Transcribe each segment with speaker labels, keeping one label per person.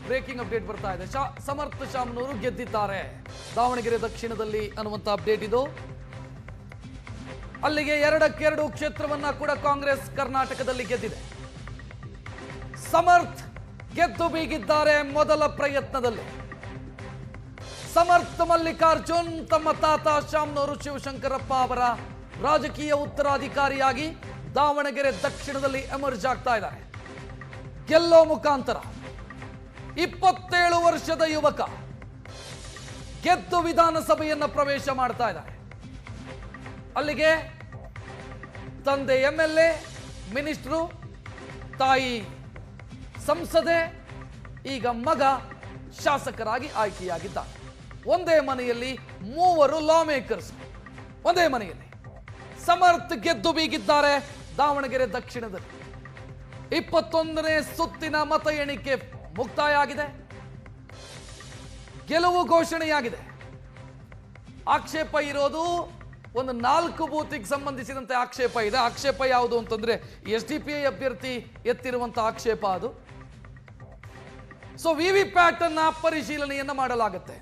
Speaker 1: Breaking update ಬರ್ತಾ ಇದೆ. ಸಮರ್ಥ ಶಾಮನೂರು ಗೆದ್ದಿದ್ದಾರೆ ದಾವಣಗೆರೆ ದಕ್ಷಿಣದಲ್ಲಿ ಅನ್ನುವಂತ ಅಪ್ಡೇಟ್ ಇದು. ಅಲ್ಲಿಗೆ 2-2 ಕ್ಷೇತ್ರವನ್ನ ಕೂಡ ಕಾಂಗ್ರೆಸ್ ಕರ್ನಾಟಕದಲ್ಲಿ ಗೆದ್ದಿದೆ. ಸಮರ್ಥ್ ಗೆದ್ದು ಬೀಗಿದ್ದಾರೆ ಮೊದಲ ಪ್ರಯತ್ನದಲ್ಲಿ. ಸಮರ್ಥ ಮಲ್ಲಿಕಾರ್ಜುನ್ ತಮ್ಮ ತಾತ ಶಾಮನೂರು ಶಿವಶಂಕರಪ್ಪ ಅವರ ರಾಜಕೀಯ ಉತ್ತರಾಧಿಕಾರಿಯಾಗಿ ದಾವಣಗೆರೆ ದಕ್ಷಿಣದಲ್ಲಿ ಎಮರ್ಜ್ ಆಗ್ತಾ ಇದ್ದಾರೆ. ಗೆಲ್ಲೋ ಮುಖಾಂತರ 27 ವರ್ಷದ ಯುವಕ ಗೆದ್ದು ವಿಧಾನಸಭೆಯನ್ನ ಪ್ರವೇಶ ಮಾಡ್ತಾ ಇದ್ದಾರೆ. ಅಲ್ಲಿಗೆ ತಂದೆ MLA, ಮಿನಿಸ್ಟ್ರು, ತಾಯಿ ಸಂಸದೆ, ಈಗ ಮಗ ಶಾಸಕರಾಗಿ ಆಯ್ಕೆಯಾಗಿದ್ದಾರೆ. ಒಂದೇ ಮನೆಯಲ್ಲಿ 3 ಲಾ ಮೇಕರ್ಸ್, ಒಂದೇ ಮನೆಯಲ್ಲಿ. ಸಮರ್ಥ್ ಗೆದ್ದು ಬೀಗಿದ್ದಾರೆ ದಾವಣಗೆರೆ ದಕ್ಷಿಣದಲ್ಲಿ. 21ನೇ ಸುತ್ತಿನ ಮತ ಎಣಿಕೆ ಮುಕ್ತಾಯ ಆಗಿದೆ. ಗೆಲುವು ಘೋಷಣೆಯಾಗಿದೆ. ಆಕ್ಷೇಪ ಇರೋದು ಒಂದು 4 ಬೂತಿಗೆ ಸಂಬಂಧಿಸಿದಂತೆ ಆಕ್ಷೇಪ ಇದೆ. ಆಕ್ಷೇಪ ಯಾವುದು ಅಂತಂದ್ರೆ SDPI ಅಭ್ಯರ್ಥಿ ಎತ್ತಿರುವಂತಹ ಆಕ್ಷೇಪ ಅದು. ಸೊ ವಿವಿಪ್ಯಾಟ್ ಅನ್ನ ಪರಿಶೀಲನೆಯನ್ನ ಮಾಡಲಾಗುತ್ತೆ.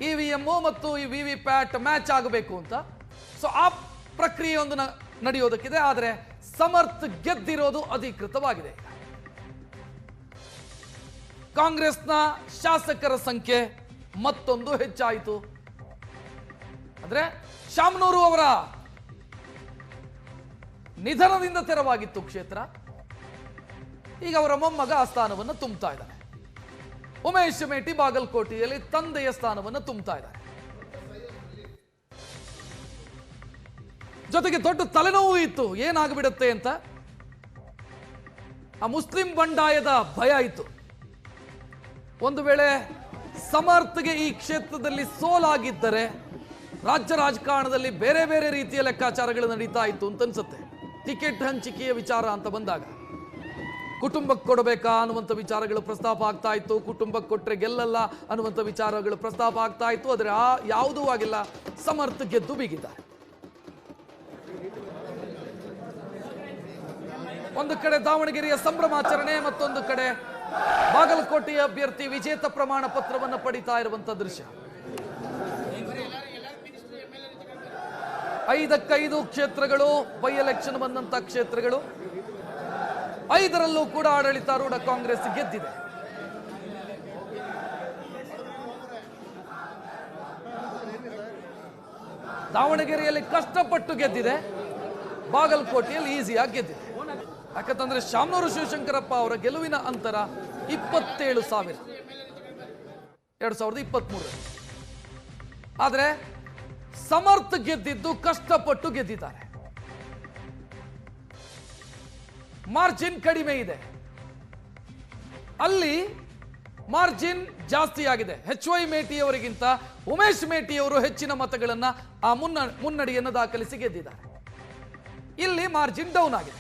Speaker 1: EVM ಮತ್ತು ಈ ವಿವಿಪ್ಯಾಟ್ ಮ್ಯಾಚ್ ಆಗಬೇಕು ಅಂತ. ಸೊ ಆ ಪ್ರಕ್ರಿಯೆ ಒಂದು ನಡೆಯೋದಕ್ಕಿದೆ. ಆದರೆ ಸಮರ್ಥ್ ಗೆದ್ದಿರೋದು ಅಧಿಕೃತವಾಗಿದೆ. ಕಾಂಗ್ರೆಸ್ನ ಶಾಸಕರ ಸಂಖ್ಯೆ ಮತ್ತೊಂದು ಹೆಚ್ಚಾಯಿತು. ಅಂದ್ರೆ ಶಾಮನೂರು ಅವರ ನಿಧನದಿಂದ ತೆರವಾಗಿತ್ತು ಕ್ಷೇತ್ರ. ಈಗ ಅವರ ಮೊಮ್ಮಗ ಆ ಸ್ಥಾನವನ್ನು ತುಂಬುತ್ತಾ ಇದ್ದಾರೆ. ಉಮೇಶ್ ಮೇಟಿ ಬಾಗಲಕೋಟೆಯಲ್ಲಿ ತಂದೆಯ ಸ್ಥಾನವನ್ನು ತುಂಬುತ್ತಾ ಇದ್ದಾರೆ. ಜೊತೆಗೆ ದೊಡ್ಡ ತಲೆನೋವು ಇತ್ತು, ಏನಾಗ್ಬಿಡುತ್ತೆ ಅಂತ. ಆ ಮುಸ್ಲಿಂ ಬಂಡಾಯದ ಭಯ ಇತ್ತು. ಒಂದು ವೇಳೆ ಸಮರ್ಥ್ಗೆ ಈ ಕ್ಷೇತ್ರದಲ್ಲಿ ಸೋಲಾಗಿದ್ದರೆ ರಾಜ್ಯ ರಾಜಕಾರಣದಲ್ಲಿ ಬೇರೆ ಬೇರೆ ರೀತಿಯ ಲೆಕ್ಕಾಚಾರಗಳು ನಡೀತಾ ಇತ್ತು ಅಂತ ಅನ್ಸುತ್ತೆ. ಟಿಕೆಟ್ ಹಂಚಿಕೆಯ ವಿಚಾರ ಅಂತ ಬಂದಾಗ ಕುಟುಂಬಕ್ಕೆ ಕೊಡಬೇಕಾ ಅನ್ನುವಂಥ ವಿಚಾರಗಳು ಪ್ರಸ್ತಾಪ ಆಗ್ತಾ ಇತ್ತು. ಕುಟುಂಬಕ್ಕೆ ಕೊಟ್ಟರೆ ಗೆಲ್ಲಲ್ಲ ಅನ್ನುವಂಥ ವಿಚಾರಗಳು ಪ್ರಸ್ತಾಪ ಆಗ್ತಾ ಇತ್ತು. ಆದರೆ ಯಾವುದೂ ಆಗಿಲ್ಲ. ಸಮರ್ಥ್ ಗೆದ್ದು ಬೀಗಿದ್ದಾರೆ. ಒಂದು ಕಡೆ ದಾವಣಗೆರೆಯ ಸಂಭ್ರಮಾಚರಣೆ, ಮತ್ತೊಂದು ಕಡೆ ಬಾಗಲಕೋಟೆಯ ಅಭ್ಯರ್ಥಿ ವಿಜೇತ ಪ್ರಮಾಣ ಪತ್ರವನ್ನು ಪಡಿತಾ ಇರುವಂತ ದೃಶ್ಯ. 5 ಕ್ಷೇತ್ರಗಳು ಬೈ ಎಲೆಕ್ಷನ್ ಬಂದಂತ ಕ್ಷೇತ್ರಗಳು. 5ರಲ್ಲೂ ಕೂಡ ಆಡಳಿತಾರೂಢ ಕಾಂಗ್ರೆಸ್ ಗೆದ್ದಿದೆ. ದಾವಣಗೆರೆಯಲ್ಲಿ ಕಷ್ಟಪಟ್ಟು ಗೆದ್ದಿದೆ, ಬಾಗಲಕೋಟೆಯಲ್ಲಿ ಈಸಿಯಾಗಿ ಗೆದ್ದಿದೆ. ಯಾಕಂತಂದ್ರೆ ಶಾಮನೂರು ಶಿವಶಂಕರಪ್ಪ ಅವರ ಗೆಲುವಿನ ಅಂತರ 27,000 2023. ಆದರೆ ಸಮರ್ಥ್ ಗೆದ್ದಿದ್ದು ಕಷ್ಟಪಟ್ಟು ಗೆದ್ದಿದ್ದಾರೆ. ಮಾರ್ಜಿನ್ ಕಡಿಮೆ ಇದೆ, ಅಲ್ಲಿ ಮಾರ್ಜಿನ್ ಜಾಸ್ತಿ ಆಗಿದೆ. HY ಮೇಟಿಯವರಿಗಿಂತ ಉಮೇಶ್ ಮೇಟಿಯವರು ಹೆಚ್ಚಿನ ಮತಗಳನ್ನ ಆ ಮುನ್ನಡೆಯನ್ನು ದಾಖಲಿಸಿ ಗೆದ್ದಿದ್ದಾರೆ. ಇಲ್ಲಿ ಮಾರ್ಜಿನ್ ಡೌನ್ ಆಗಿದೆ.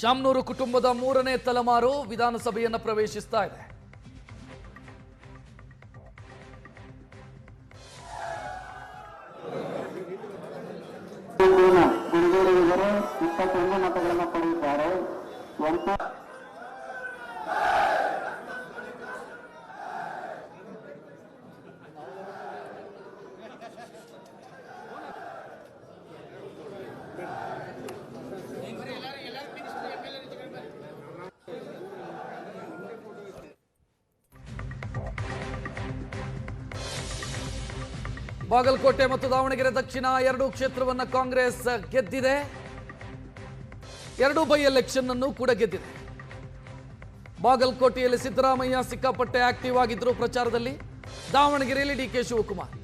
Speaker 1: ಶಾಮನೂರು ಕುಟುಂಬದ 3ನೇ ತಲೆಮಾರು ವಿಧಾನಸಭೆಯನ್ನು ಪ್ರವೇಶಿಸ್ತಾ ಇದೆ.
Speaker 2: ಗುಂಡೂರಿಗರು 21 ಮತಗಳನ್ನು ಪಡೆದಿದ್ದಾರೆ.
Speaker 1: ಬಾಗಲಕೋಟೆ ಮತ್ತು ದಾವಣಗೆರೆ ದಕ್ಷಿಣ 2 ಕ್ಷೇತ್ರವನ್ನು ಕಾಂಗ್ರೆಸ್ ಗೆದ್ದಿದೆ. 2 ಬೈ ಎಲೆಕ್ಷನ್ ಅನ್ನು ಕೂಡ ಗೆದ್ದಿದೆ. ಬಾಗಲಕೋಟೆಯಲ್ಲಿ ಸಿದ್ದರಾಮಯ್ಯ ಸಿಕ್ಕಾಪಟ್ಟೆ ಆಕ್ಟಿವ್ ಆಗಿದ್ರು ಪ್ರಚಾರದಲ್ಲಿ. ದಾವಣಗೆರೆಯಲ್ಲಿ DK ಶಿವಕುಮಾರ್,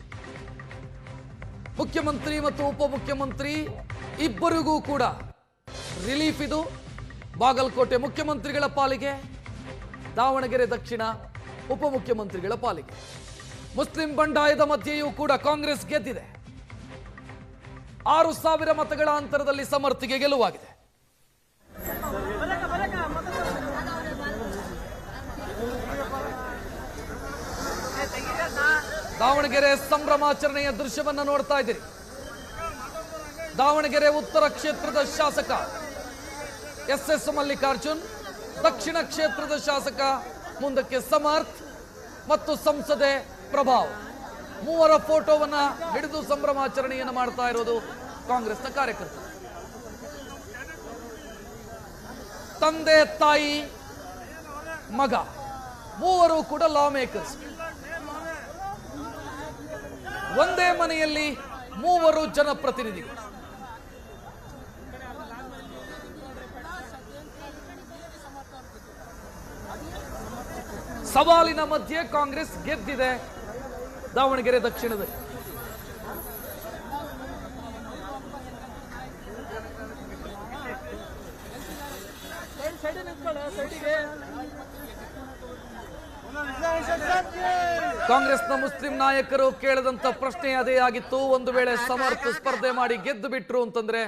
Speaker 1: ಮುಖ್ಯಮಂತ್ರಿ ಮತ್ತು ಉಪಮುಖ್ಯಮಂತ್ರಿ ಇಬ್ಬರಿಗೂ ಕೂಡ ರಿಲೀಫ್ ಇದು. ಬಾಗಲಕೋಟೆ ಮುಖ್ಯಮಂತ್ರಿಗಳ ಪಾಲಿಗೆ, ದಾವಣಗೆರೆ ದಕ್ಷಿಣ ಉಪಮುಖ್ಯಮಂತ್ರಿಗಳ ಪಾಲಿಗೆ. ಮುಸ್ಲಿಂ ಬಂಡಾಯದ ಮಧ್ಯೆಯೂ ಕೂಡ ಕಾಂಗ್ರೆಸ್ ಗೆದ್ದಿದೆ. 6,000 ಮತಗಳ ಅಂತರದಲ್ಲಿ ಸಮರ್ಥಿಗೆ ಗೆಲುವಾಗಿದೆ. ದಾವಣಗೆರೆ ಸಂಭ್ರಮಾಚರಣೆಯ ದೃಶ್ಯವನ್ನ ನೋಡ್ತಾ ಇದ್ದೀರಿ. ದಾವಣಗೆರೆ ಉತ್ತರ ಕ್ಷೇತ್ರದ ಶಾಸಕ ಎಸ್ ಮಲ್ಲಿಕಾರ್ಜುನ್, ದಕ್ಷಿಣ ಕ್ಷೇತ್ರದ ಶಾಸಕ ಮುಂದಕ್ಕೆ ಸಮರ್ಥ್ ಮತ್ತು ಸಂಸದೆ ಪ್ರಭಾವ್, ಮೂವರ ಫೋಟೋವನ್ನ ಹಿಡಿದು ಸಂಭ್ರಮಾಚರಣೆಯನ್ನು ಮಾಡ್ತಾ ಇರೋದು ಕಾಂಗ್ರೆಸ್ನ ಕಾರ್ಯಕರ್ತರು. ತಂದೆ, ತಾಯಿ, ಮಗ ಮೂವರು ಕೂಡ ಲಾ ಮೇಕರ್ಸ್. ಒಂದೇ ಮನೆಯಲ್ಲಿ ಮೂವರು ಜನಪ್ರತಿನಿಧಿಗಳು. ಸವಾಲಿನ ಮಧ್ಯೆ ಕಾಂಗ್ರೆಸ್ ಗೆದ್ದಿದೆ ದಾವಣಗೆರೆ ದಕ್ಷಿಣದಲ್ಲಿ. ಕಾಂಗ್ರೆಸ್ನ ಮುಸ್ಲಿಂ ನಾಯಕರು ಕೇಳದಂತ ಪ್ರಶ್ನೆ ಅದೇ ಆಗಿತ್ತು. ಒಂದು ವೇಳೆ ಸಮರ್ಥ ಸ್ಪರ್ಧೆ ಮಾಡಿ ಗೆದ್ದು ಬಿಟ್ರು ಅಂತಂದ್ರೆ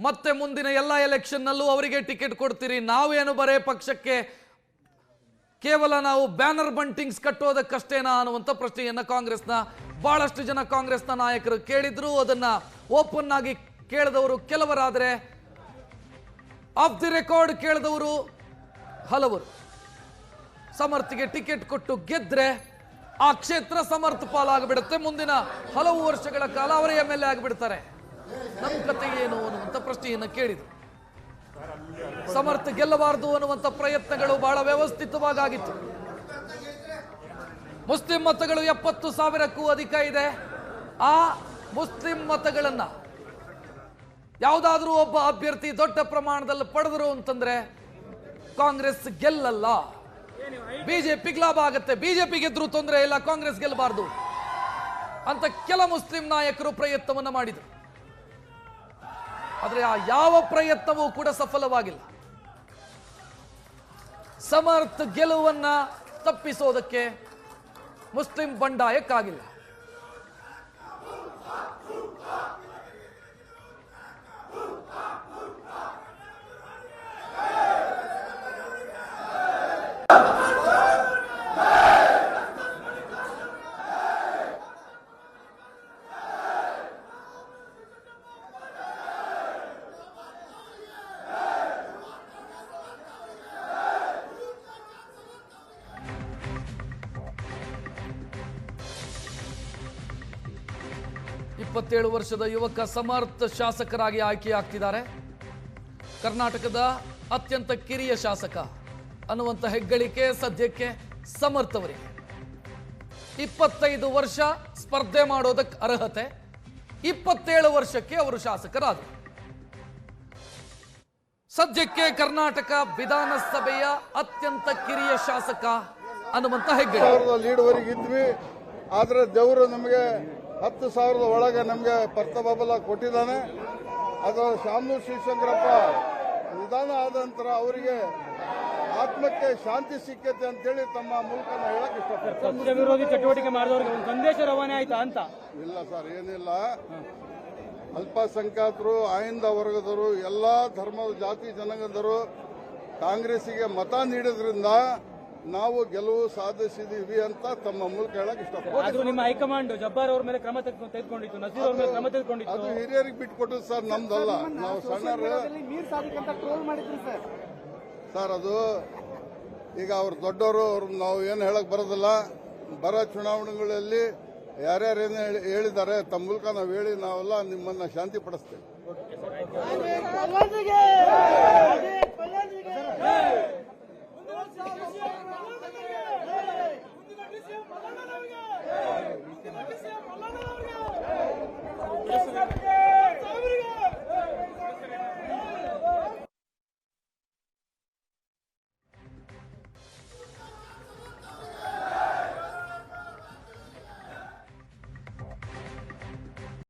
Speaker 1: ಮತ್ತೆ ಮುಂದಿನ ಎಲ್ಲ ಎಲೆಕ್ಷನ್ ನಲ್ಲೂ ಅವರಿಗೆ ಟಿಕೆಟ್ ಕೊಡ್ತೀರಿ, ನಾವೇನು ಬರೇ ಪಕ್ಷಕ್ಕೆ ಕೇವಲ ನಾವು ಬ್ಯಾನರ್ ಬಂಟಿಂಗ್ಸ್ ಕಟ್ಟೋದಕ್ಕಷ್ಟೇನಾ ಅನ್ನುವಂಥ ಪ್ರಶ್ನೆಯನ್ನ ಕಾಂಗ್ರೆಸ್ನ ಬಹಳಷ್ಟು ಜನ ಕಾಂಗ್ರೆಸ್ನ ನಾಯಕರು ಕೇಳಿದ್ರು. ಅದನ್ನ ಓಪನ್ ಆಗಿ ಕೇಳಿದವರು ಕೆಲವರಾದರೆ ಆಫ್ ದಿ ರೆಕಾರ್ಡ್ ಕೇಳಿದವರು ಹಲವರು. ಸಮರ್ಥಿಗೆ ಟಿಕೆಟ್ ಕೊಟ್ಟು ಗೆದ್ರೆ ಆ ಕ್ಷೇತ್ರ ಸಮರ್ಥ ಪಾಲಾಗಿಬಿಡುತ್ತೆ. ಮುಂದಿನ ಹಲವು ವರ್ಷಗಳ ಕಾಲ ಅವರೇ MLA ಆಗಿಬಿಡ್ತಾರೆ. ನಮ್ಮ ಕತೆ ಏನು ಅನ್ನುವಂಥ ಪ್ರಶ್ನೆಯನ್ನು ಕೇಳಿದ್ರು. ಸಮರ್ಥ ಗೆಲ್ಲಬಾರದು ಅನ್ನುವಂಥ ಪ್ರಯತ್ನಗಳು ಬಹಳ ವ್ಯವಸ್ಥಿತವಾಗಿತ್ತು. ಮುಸ್ಲಿಂ ಮತಗಳು 70,000ಕ್ಕೂ ಅಧಿಕ ಇದೆ. ಆ ಮುಸ್ಲಿಂ ಮತಗಳನ್ನ ಯಾವುದಾದ್ರೂ ಒಬ್ಬ ಅಭ್ಯರ್ಥಿ ದೊಡ್ಡ ಪ್ರಮಾಣದಲ್ಲಿ ಪಡೆದರು ಅಂತಂದ್ರೆ ಕಾಂಗ್ರೆಸ್ ಗೆಲ್ಲಲ್ಲ, ಬಿಜೆಪಿಗೆ ಲಾಭ ಆಗುತ್ತೆ. ಬಿಜೆಪಿ ಗೆದ್ರು ತೊಂದರೆ ಇಲ್ಲ, ಕಾಂಗ್ರೆಸ್ ಗೆಲ್ಲಬಾರದು ಅಂತ ಕೆಲ ಮುಸ್ಲಿಂ ನಾಯಕರು ಪ್ರಯತ್ನವನ್ನ ಮಾಡಿದರು. ಆದರೆ ಆ ಯಾವ ಪ್ರಯತ್ನವೂ ಕೂಡ ಸಫಲವಾಗಿಲ್ಲ. ಸಮರ್ಥ ಗೆಲುವನ್ನ ತಪ್ಪಿಸೋದಕ್ಕೆ ಮುಸ್ಲಿಂ ಬಂಡಾಯಕ್ಕಾಗಿಲ್ಲ. ಇಪ್ಪತ್ತೇಳು ವರ್ಷದ ಯುವಕ ಸಮರ್ಥ ಶಾಸಕರಾಗಿ ಆಯ್ಕೆಯಾಗ್ತಿದ್ದಾರೆ. ಕರ್ನಾಟಕದ ಅತ್ಯಂತ ಕಿರಿಯ ಶಾಸಕ ಅನ್ನುವಂಥ ಹೆಗ್ಗಳಿಕೆ ಸದ್ಯಕ್ಕೆ ಸಮರ್ಥ ಅವರಿಗೆ. 25 ವರ್ಷ ಸ್ಪರ್ಧೆ ಮಾಡೋದಕ್ಕೆ ಅರ್ಹತೆ, 27 ವರ್ಷಕ್ಕೆ ಅವರು ಶಾಸಕರಾದರು. ಸದ್ಯಕ್ಕೆ ಕರ್ನಾಟಕ ವಿಧಾನಸಭೆಯ ಅತ್ಯಂತ ಕಿರಿಯ ಶಾಸಕ ಅನ್ನುವಂಥ ಹೆಗ್ಗಳಿಕೆ.
Speaker 3: ಲೀಡ್ವರೆಗೆ ಇದ್ವಿ, ಆದ್ರೆ ದೇವರು ನಮಗೆ 10,000 ಒಳಗೆ ನಮಗೆ ಪರ್ತಬಲ ಕೊಟ್ಟಿದ್ದಾನೆ. ಅದು ಶಾಮನೂರು ಶಿವಶಂಕರಪ್ಪ ನಿಧಾನ ಆದ ನಂತರ ಅವರಿಗೆ ಆತ್ಮಕ್ಕೆ ಶಾಂತಿ ಸಿಕ್ಕೈತೆ ಅಂತೇಳಿ ತಮ್ಮ ಮೂಲಕ ಹೇಳಕ್ ಇಷ್ಟಪಡ್ತಾರೆ.
Speaker 4: ವಿರೋಧಿ ಚಟುವಟಿಕೆ ಮಾಡಿದವರಿಗೆ ಒಂದು ಸಂದೇಶ ರವಾನೆ ಆಯ್ತಾ ಅಂತ?
Speaker 3: ಇಲ್ಲ ಸರ್, ಏನಿಲ್ಲ. ಅಲ್ಪಸಂಖ್ಯಾತರು, ಆಯಿಂದ ವರ್ಗದವರು, ಎಲ್ಲಾ ಧರ್ಮದ ಜಾತಿ ಜನಾಂಗದವರು ಕಾಂಗ್ರೆಸ್ಸಿಗೆ ಮತ ನೀಡೋದ್ರಿಂದ ನಾವು ಗೆಲುವು ಸಾಧಿಸಿದೀವಿ ಅಂತ ತಮ್ಮ ಮೂಲಕ ಹೇಳಕ್ ಇಷ್ಟಪಡ್ತಾರೆ.
Speaker 4: ನಿಮ್ಮ ಹೈಕಮಾಂಡ್ ಜಬ್ಬಾರ್ ಅವ್ರ ಮೇಲೆ ಕ್ರಮ ತೆಗೆದುಕೊಂಡಿತ್ತು, ನಜೀರ್ ಅವ್ರ ಮೇಲೆ ಕ್ರಮ ತೆಗೆದುಕೊಂಡಿತ್ತು.
Speaker 3: ಅದು ಹಿರಿಯರಿಗೆ ಬಿಟ್ಕೊಟ್ಟು ಸರ್, ನಮ್ದಲ್ಲ. ನಾವು ಸಣ್ಣರು ಸರ್. ಅದು ಈಗ ಅವ್ರು ದೊಡ್ಡವರು, ಅವ್ರು ನಾವು ಏನು ಹೇಳಕ್ ಬರೋದಿಲ್ಲ. ಬರೋ ಚುನಾವಣೆಗಳಲ್ಲಿ ಯಾರ್ಯಾರೇನು ಹೇಳಿದ್ದಾರೆ ತಮ್ಮ ಮೂಲಕ ನಾವು ಹೇಳಿ ನಾವೆಲ್ಲ ನಿಮ್ಮನ್ನ ಶಾಂತಿ ಪಡಿಸ್ತೇವೆ.